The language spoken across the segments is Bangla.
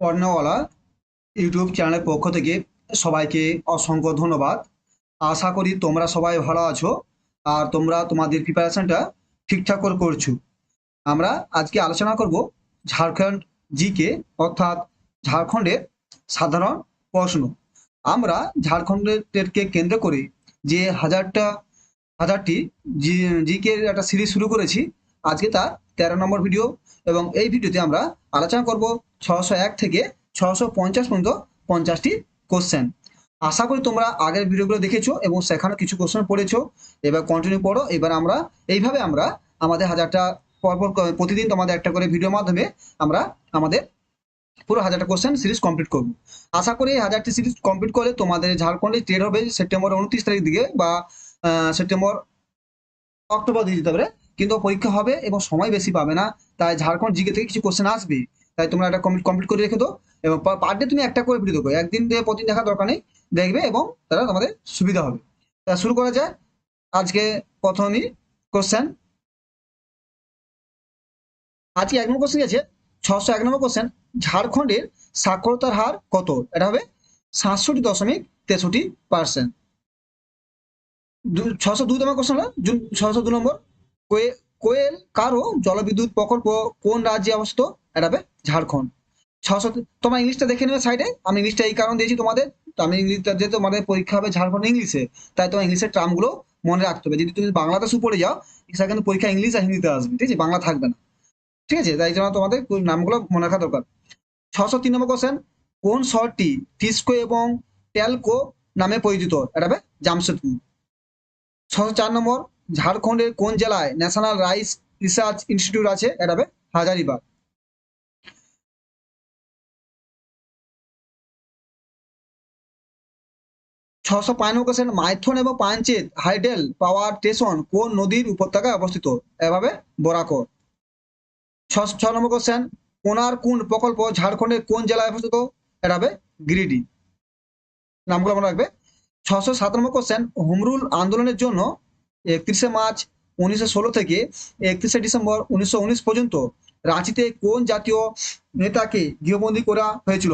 পর্ণওয়ালা ইউটিউব চ্যানেলের পক্ষ থেকে সবাইকে অসংখ্য ধন্যবাদ। আশা করি তোমরা সবাই ভালো আছো আর তোমরা তোমাদের প্রিপারেশনটা ঠিকঠাক করে করছো। আমরা আজকে আলোচনা করব ঝাড়খণ্ড জিকে, অর্থাৎ ঝাড়খণ্ডের সাধারণ প্রশ্ন। আমরা ঝাড়খণ্ডকে কেন্দ্র করে যে হাজারটি জিকে একটা সিরিজ শুরু করেছি। আজকে তার 13 নম্বর ভিডিও, এবং এই ভিডিওতে আমরা আলোচনা করব 601 থেকে 650 পর্যন্ত 50টি কোশ্চেন। আশা করি তোমরা আগের ভিডিওগুলো দেখেছো এবং সেখানে কিছু কোশ্চেন পড়েছো। এবার কন্টিনিউ পড়ো। এবার আমরা এইভাবে আমাদের হাজারটা পরপর প্রতিদিন তোমাদের একটা করে ভিডিওর মাধ্যমে আমরা আমাদের পুরো 1000টা কোশ্চেন সিরিজ কমপ্লিট করবো। আশা করি এই 1000টি সিরিজ কমপ্লিট করলে তোমাদের ঝাড়খণ্ডে স্টেট হবে সেপ্টেম্বর 29 তারিখ দিকে, বা সেপ্টেম্বর অক্টোবর দিয়ে যেতে পারে। কিন্তু পরীক্ষা হবে এবং সময় বেশি পাবে না, তাই ঝাড়খণ্ড জিকে থেকে কিছু কোশ্চেন আসবে। তাই তোমরা এটা কমপ্লিট করে রেখে দাও, এবং পার ডে তুমি একটা করে ভিডিও দেখো, একদিন দিয়ে প্রতিদিন দেখার দরকার নেই, দেখবে এবং তারা তোমাদের সুবিধা হবে। তা শুরু করা যায়। আজকে প্রথমই কোশ্চেন, আজকে 1 নম্বর কোশ্চেন আছে 601 নম্বর কোশ্চেন। ঝাড়খণ্ডের সাক্ষরতার হার কত? এটা হবে 67.63%। 602 নম্বর কোশ্চেন হলো 602 নম্বর। কোয়েল কারো জলবিদ্যুৎ প্রকল্প কোন রাজ্যে অবস্থিত? এটা হবে ঝাড়খণ্ড। 600, তোমরা ইংলিশটা দেখে নেবে সাইডে। আমি ইংলিশটা এই কারণ দিয়েছি তোমাদের, তো আমি ইংলিশটা, যেহেতু তোমাদের পরীক্ষা হবে ঝাড়খণ্ড ইংলিশে, তাই তোমার ইংলিশের টার্মগুলো মনে রাখতে হবে। যদি তুমি বাংলাতে পড়ে যাও, সেটা কিন্তু পরীক্ষা ইংলিশ আর হিন্দিতে আসবে, ঠিক আছে, বাংলা থাকবে না। ঠিক আছে, তাই জন্য তোমাদের নামগুলো মনে রাখা দরকার। 603 নম্বর কোশ্চেন, কোন শহরটি টিস্কো এবং টেলকো নামে পরিচিত? এটা হবে জামশেদপুর। 604 নম্বর, ঝাড়খণ্ডের কোন জেলায় ন্যাশনাল রাইস রিসার্চ ইনস্টিটিউট আছে? এটা হবে হাজারিবাগ। 605 নম্বর কোশ্চেন, মাইথন এবং পাঞ্চেত হাইডেল পাওয়ার স্টেশন কোন নদীর উপত্যকায় অবস্থিত? এভাবে বরাকর। 606 নম্বর কোশ্চেন, কোনারকুন্ড প্রকল্প ঝাড়খণ্ডের কোন জেলায় অবস্থিত? এটা হবে গিরিডি। নামগুলো মনে রাখবে। 607 নম্বর কোশ্চেন, হোমরুল আন্দোলনের জন্য 31শে মার্চ 1916 থেকে 31শে ডিসেম্বর 1919 পর্যন্ত রাঁচিতে কোন জাতীয় নেতাকে গৃহবন্দী করা হয়েছিল?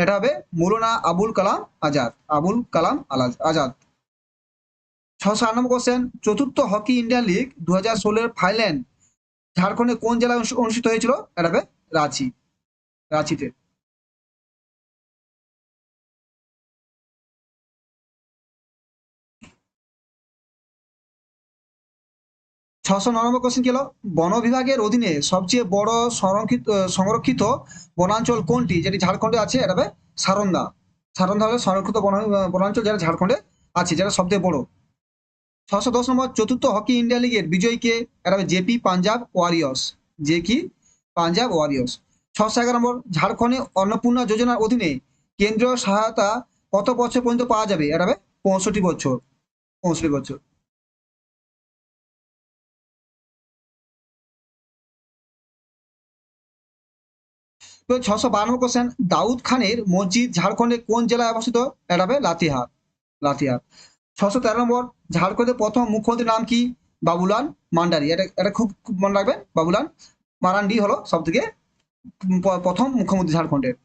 এটা হবে মৌলানা আবুল কালাম আজাদ। আবুল কালাম আজাদ। 608 নম্বর কোশ্চেন, চতুর্থ হকি ইন্ডিয়ান লিগ 2016 ফাইনাল ঝাড়খণ্ডে কোন জেলায় অনুষ্ঠিত হয়েছিল? এটা হবে রাঁচি, রাঁচিতে। ছশো 9 নম্বর কোশ্চেন কি হলো, বন বিভাগের অধীনে সবচেয়ে বড় সংরক্ষিত বনাঞ্চল কোনটি, যেটি ঝাড়খণ্ডে আছে? এটা হবে সারন্দা। সারন্দা হলো সংরক্ষিত বনাঞ্চল, যেটা ঝাড়খণ্ডে আছে, যেটা সবথেকে বড়। 610 নম্বর, চতুর্থ হকি ইন্ডিয়া লিগের বিজয়ীকে? এটা হবে জেপি পাঞ্জাব ওয়ারিয়র্স। যে কি পাঞ্জাব ওয়ারিয়র্স। 611 নম্বর, ঝাড়খণ্ডে অন্নপূর্ণা যোজনার অধীনে কেন্দ্রীয় সহায়তা কত বছর পর্যন্ত পাওয়া যাবে? এটা হবে 65 বছর। 65 বছর। তো 652 নম্বর কোশ্চেন, দাউদ খানের মসজিদ ঝাড়খণ্ডের কোন জেলায় অবস্থিত? এটা হবে লাতিহার। লাতিহার। 613 নম্বর, ঝাড়খণ্ডের প্রথম মুখ্যমন্ত্রীর নাম কি? বাবুলাল মান্ডারি। এটা এটা খুব খুব মনে রাখবেন, বাবুলাল মারান্ডি হলো সব থেকে প্রথম মুখ্যমন্ত্রী ঝাড়খণ্ডের।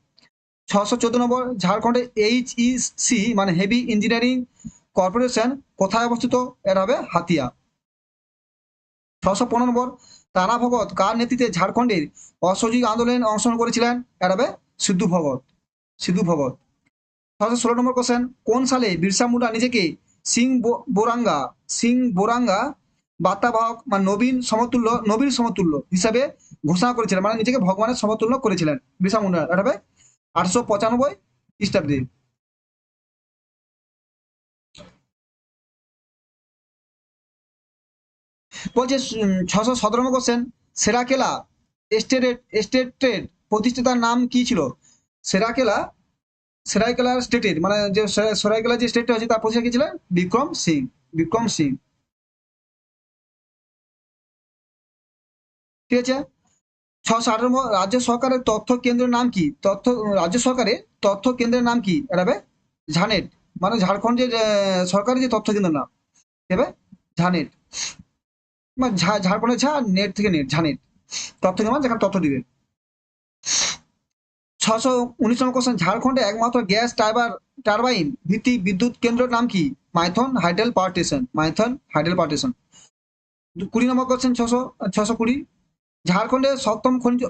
614 নম্বর, ঝাড়খণ্ডে HEC মানে হেভি ইঞ্জিনিয়ারিং কর্পোরেশন কোথায় অবস্থিত? এটা হবে হাতিয়া। 615 নম্বর, তারা ভগত কার নেতৃত্বে ঝাড়খণ্ডের অসহযোগ আন্দোলনে অংশগ্রহণ করেছিলেন? এটা হবে সিদ্ধু ভগত। সিদ্ধু ভগত। 616 নম্বর কোশ্চেন, কোন সালে বিরসা মুন্ডা নিজেকে সিং বোরাঙ্গা বার্তাবাহক মানে নবীর সমতুল্য হিসাবে ঘোষণা করেছিলেন, মানে নিজেকে ভগবানের সমতুল্য করেছিলেন বিরসা মুন্ডা? এটা হবে 895 খ্রিস্টাব্দে। বলছে 617 নম্বর কোশ্চেন, সেরাকেলা স্টেটের প্রতিষ্ঠাতার নাম কি ছিল? সেরাকেলা সেরাইকেলা স্টেটের মানে যে সরাইকেলা যে স্টেটটা আছে তার প্রতিষ্ঠাতা কি ছিলেন? বিক্রম সিং। বিক্রম সিং। ঠিক আছে। 618 নম্বর, রাজ্য সরকারের তথ্য কেন্দ্রের নাম কি? রাজ্য সরকারের তথ্য কেন্দ্রের নাম কি? এটা হবে ঝানেট, মানে ঝাড়খণ্ডের সরকারের যে তথ্য কেন্দ্রের নাম হবে ঝানেট। মানে ঝাড়খণ্ডের নেট থেকে নেট ঝানেট। তথ্য কেন্দ্র মানে যেখানে তথ্য দিবে। 619 নম্বর কোশ্চেন, ঝাড়খণ্ডে একমাত্র গ্যাস টারবাইন ভিত্তিক বিদ্যুৎ কেন্দ্রের নাম কি? Maithon hydel power station, Maithon hydel power station. 20 নম্বর কোশ্চেন, 620, ঝাড়খণ্ডে সপ্তম খনিজ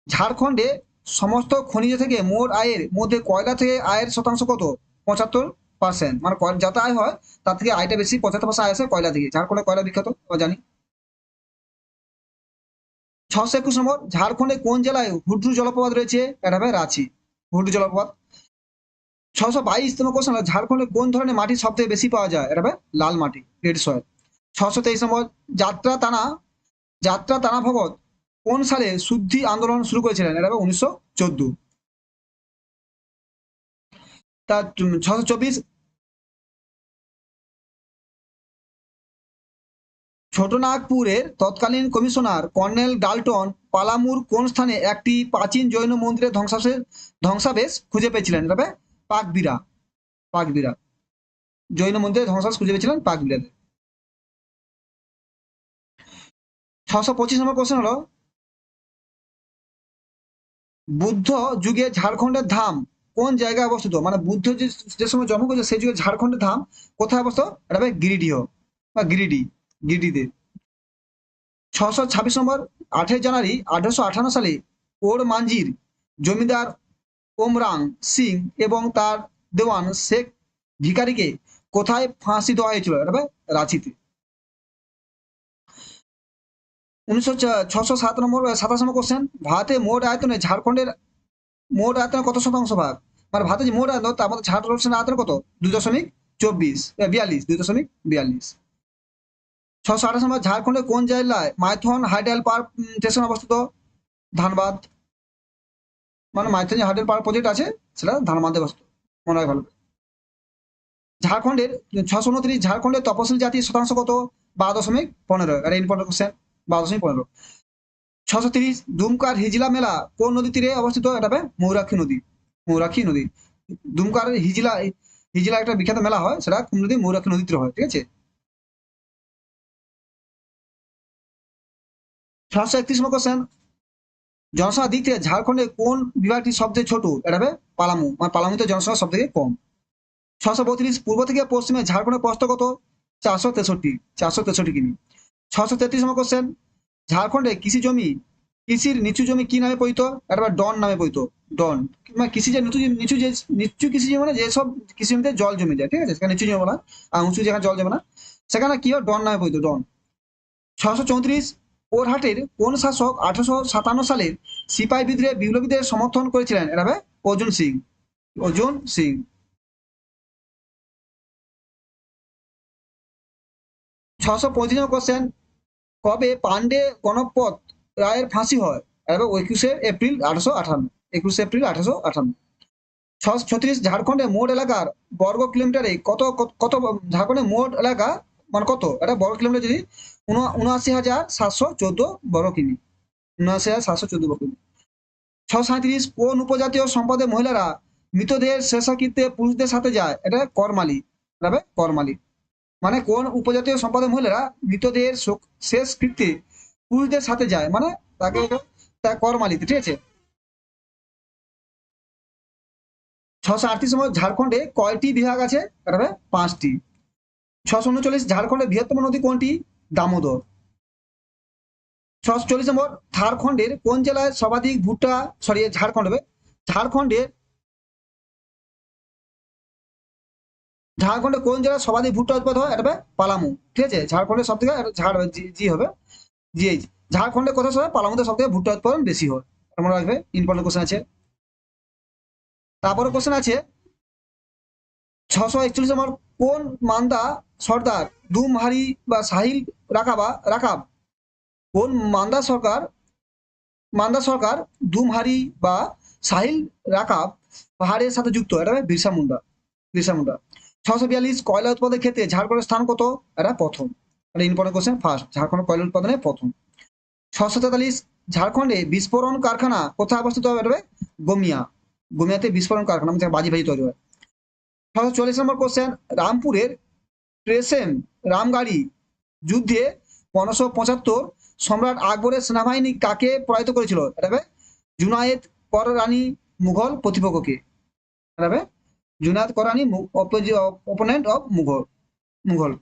ঝাড়খণ্ডে সমস্ত খনিজ থেকে মোট আয়ের মধ্যে কয়লা থেকে আয়ের শতাংশ কত? 75%। মানে যত আয় হয় তার থেকে আয়টা বেশি, 75% আয় আসে কয়লা থেকে। ঝাড়খণ্ডে কয়লা বিখ্যাত আমরা জানি। 621 নম্বর, ঝাড়খণ্ডে কোন জেলায় হুড্রু জলপ্রপাত রয়েছে? এটা হবে রাঁচি, হুড্রু জলপ্রপাত। 622 নম্বর কোশ্চেন, ঝাড়খণ্ডে কোন ধরনের মাটি সব থেকে বেশি পাওয়া যায়? এটা হবে লাল মাটি, রেড সয়েল। 623 নম্বর, যাত্রা তানা ভগত কোন সালে শুদ্ধি আন্দোলন শুরু করেছিলেন? এটা হবে 1914। তার 624, ছোটনাগপুরের তৎকালীন কমিশনার কর্নেল ডাল্টন পালামুর কোন স্থানে একটি প্রাচীন জৈন মন্দিরের ধ্বংসাবশেষ খুঁজে পেয়েছিলেন? এটা হবে পাকবিরা, পাকবিরা। জৈন মন্দিরের ধ্বংসাবশেষ খুঁজে পেয়েছিলেন পাকবিরাতে। 625 নম্বর কোশ্চেন হলো, বুদ্ধ যুগে ঝাড়খণ্ডের ধাম কোন জায়গায় অবস্থিত? মানে বুদ্ধ যে সময় জন্ম করেছে সেই যুগে ঝাড়খণ্ডের ধাম কোথায় অবস্থিত? এটা হবে গিরিডিহ বা গিরিডিতে। 626 নম্বর, 8 জানুয়ারি 1858 সালে ওর মাঞ্জির জমিদার ওমরাং সিং এবং তার দেওয়ান শেখ ভিকারিকে কোথায় ফাঁসি দেওয়া হয়েছিল? এটা হবে রাঁচিতে। 607 নম্বর, 27 নম্বর কোশ্চেন, ভারতে মোট আয়তনে ঝাড়খণ্ডের মোট আয়তনের কত শতাংশ ভাগ? মানে ভারতের যে মোট আয়তন তার মধ্যে ঝাড়খণ্ডের আয়তন কত? 2.42। 628 নম্বর, ঝাড়খণ্ডের কোন জেলায় মাইথন হাইডেল পাওয়ার স্টেশন অবস্থিত? ধানবাদ। মানে মাইথন যে হাইডেল পাওয়ার প্রজেক্ট আছে সেটা ধানবাদে অবস্থিত, মনে হয় ভালো। ঝাড়খণ্ডের 629, ঝাড়খণ্ডের তপশিলি জাতির শতাংশ কত? 12.15। আর ইম্পর্টেন্ট কোশ্চেন, 12.15। 630, দুমকার হিজলা মেলা কোন নদী তীরে অবস্থিত? এটা হবে মৌরাক্ষী নদী, মৌরাক্ষী নদী। দুমকার হিজলা একটা বিখ্যাত মেলা হয়, সেটা কোন নদী? মৌরাক্ষী নদী তীরে হয়, ঠিক আছে। 631 নম্বর কোশ্চেন, জনসংখ্যার দিক থেকে ঝাড়খণ্ডে কোন বিভাগটি সবচেয়ে ছোট? এটা হবে পালামু, মানে পালামুতে জনসংখ্যা সব থেকে কম। 632, পূর্ব থেকে পশ্চিমে ঝাড়খণ্ডের প্রস্থ কত? 463 কিমি। 633 নম্বর কোশ্চেন, ঝাড়খণ্ডে কৃষির নিচু জমি কি নামে পরিচিত? এটা ডন নামে পরিচিত, ডন। মানে কৃষি যে নিচু কৃষি জমি, মানে যেসব কৃষি জমিতে জল জমে যায়, ঠিক আছে, সেখানে নিচু জমি বলা, আর উঁচু যেখানে জল জমে না সেখানে কি হয়? ডন নামে পরিচিত, ডন। 634, ওরহাটের কোন শাসক 1857 সালের সিপাহী বিদ্রোহে বিপ্লবীদের সমর্থন করেছিলেন? এটা হবে অর্জুন সিং, অর্জুন সিং। 635 নম্বর কোশ্চেন, কবে পান্ডে গণপত রায়ের ফাঁসি হয়? এটা হবে 21 এপ্রিল 1858, 21 এপ্রিল 1858। 636, ঝাড়খণ্ডের মোট এলাকার বর্গ কিলোমিটারে কত ঝাড়খণ্ডের মোট এলাকা মানে কত? এটা বর্গ কিলোমিটার যদি 79,714 বর্গ কিমি, 79,714 বর্গ কিমি। 637, কোন উপজাতীয় সম্প্রদায়ের মহিলারা মৃতদেহের শেষকৃত্যে পুরুষদের সাথে যায়? এটা করমালি, এটা হবে করমালি। মানে কোন উপজাতীয় সম্প্রদায়ের মহিলারা মৃতদেহের শেষকৃত্যে পুরুষদের সাথে যায়, মানে তাকে করমালিতে, ঠিক আছে। 638 নম্বর, ঝাড়খণ্ডে কয়টি বিভাগ আছে? এটা হবে 5টি। 639, ঝাড়খণ্ডের বৃহত্তম নদী কোনটি? দামোদর। 640 নম্বর, ঝাড়খণ্ডের কোন জেলায় সর্বাধিক ভুট্টা ঝাড়খণ্ড হবে ঝাড়খণ্ডের ঝাড়খণ্ডে কোন জেলায় সর্বাধিক ভুট্টা উৎপাদন হয়? এটা হবে পালামু, ঠিক আছে। ঝাড়খণ্ডের সব থেকে ঝাড় জি হবে জিএইচ। ঝাড়খণ্ডে কোথায় হয়? পালামুতে সব থেকে ভুট্টা উৎপাদন বেশি হয়, মনে রাখবে, ইম্পর্টেন্ট কোশ্চেন আছে। তারপরে কোশ্চেন আছে 641 নম্বর, কোন মান্দা সর্দার দুমহারি বা সাহিল রাকাব কোন মান্দা সরকার দুমহারি বা সাহিল রাকাব পাহাড়ের সাথে যুক্ত? এটা হবে বিরসা মুন্ডা, বিরসা মুন্ডা। 642, কয়লা উৎপাদনের ক্ষেত্রে ঝাড়খণ্ডের স্থান কত? এটা প্রথম, এটা ইম্পর্টেন্ট কোশ্চেন, ফার্স্ট, ঝাড়খণ্ড কয়লা উৎপাদনে প্রথম। 643, ঝাড়খণ্ডে বিস্ফোরণ কারখানা কোথায় অবস্থিত হবে? এটা হবে গোমিয়াতে বিস্ফোরণ কারখানা, বাজি তৈরি হয়। 644 নম্বর কোশ্চেন, রামপুরের ট্রেসেম রামগাড়ি যুদ্ধে 1575 সম্রাট আকবরের সেনাবাহিনী কাকে পরাজিত করেছিল? এটা হবে জুনায়েদ কররানী মুঘল প্রতিপক্ষকে। এটা হবে Junaid Karrani opponent of Mughal.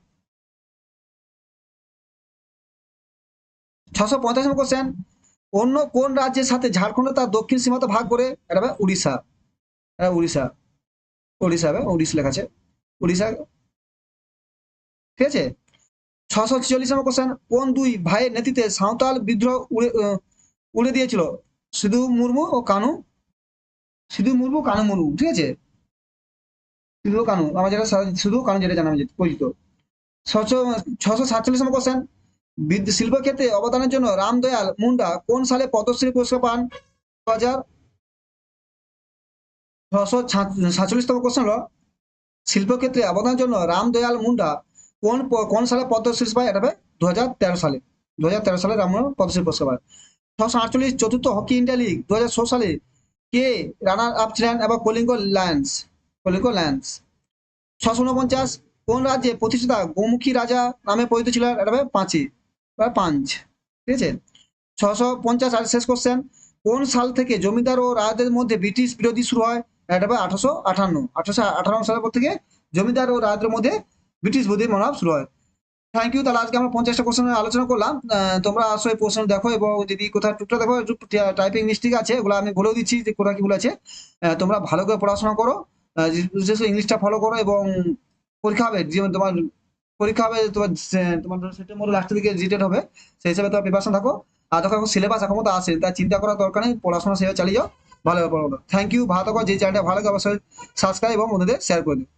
685 number question, অন্য কোন রাজ্যের সাথে ঝাড়খণ্ড তার দক্ষিণ সীমান্ত ভাগ করে? এটা হবে উড়িষ্যা। এটা উড়িষ্যা, উড়িষ্যা হবে, উড়িষ্যা লেখা আছে, উড়িষ্যা। ঠিক আছে। 646 নম্বর কোশ্চেন, কোন দুই ভাইয়ের নেতৃত্বে সাঁওতাল বিদ্রোহ উড়ে দিয়েছিল? সিধু মুর্মু ও কানু, সিধু মুর্মু কানু মুর্মু। ঠিক আছে, সিধু কানু, আমার যেটা সিধু কানু যেটা জানা পরিচিত। 647 নম্বর কোশ্চেন, শিল্পক্ষেত্রে অবদানের জন্য রামদয়াল মুন্ডা কোন সালে পদ্মশ্রী পুরস্কার পান? 2000। 647তম কোশ্চেন হলো, শিল্পক্ষেত্রে অবদানের জন্য রামদয়াল মুন্ডা কোন সালে পদ্মশ্রী পায়? এটা হবে 2013 সালে। 2013 সালে রাম পদ্মশ্রী পুরস্কার পায়। 648 চতুর্থ হকি ইন্ডিয়া লিগ 2016 সালে কে রানার আপ ছিলেন এবং কলিঙ্গ লায়ন্স, কলিঙ্গ লায়ন্স। 649 কোন রাজ্যে প্রতিষ্ঠাতা গোমুখী রাজা নামে পরিচিত ছিলেন? এটা হবে পাঁচি বা পাঞ্চ। ঠিক আছে। 650 আর শেষ কোশ্চেন, কোন সাল থেকে জমিদার ও রাজাদের মধ্যে ব্রিটিশ বিরোধী শুরু হয়? এটা হবে 1858 সালের পর থেকে জমিদার ও রাজাদের মধ্যে ব্রিটিশ বিরোধী মনোভাব শুরু হয়। Thank you. তাহলে আজকে আমরা 50টা কোশ্চেন আলোচনা করলাম। তোমরা আসলে প্রশ্ন দেখো এবং যদি কোথাও টুকটা দেখো টাইপিং মিস্টেক আছে, ওগুলো আমি বলেও দিচ্ছি যে কোথায় কি আছে। তোমরা ভালো করে পড়াশোনা করো, বিশেষ করে ইংলিশটা ফলো করো, এবং পরীক্ষা হবে যেমন তোমার পরীক্ষা হবে তোমার তোমার সেপ্টেম্বরের লাস্টের দিকে রিটেড হবে, সেই হিসাবে তোমার প্রিপারেশন থাকো। আর তখন সিলেবাস এখন মতো আসে, তাই চিন্তা করার দরকার নেই, পড়াশোনা সেভাবে চালিয়ে যাও, ভালোভাবে পড়ো। Thank you. ভালো থাকো। যে চ্যানেলটা ভালো লাগে অবশ্যই সাবস্ক্রাইব এবং বন্ধুদের শেয়ার করে দিও।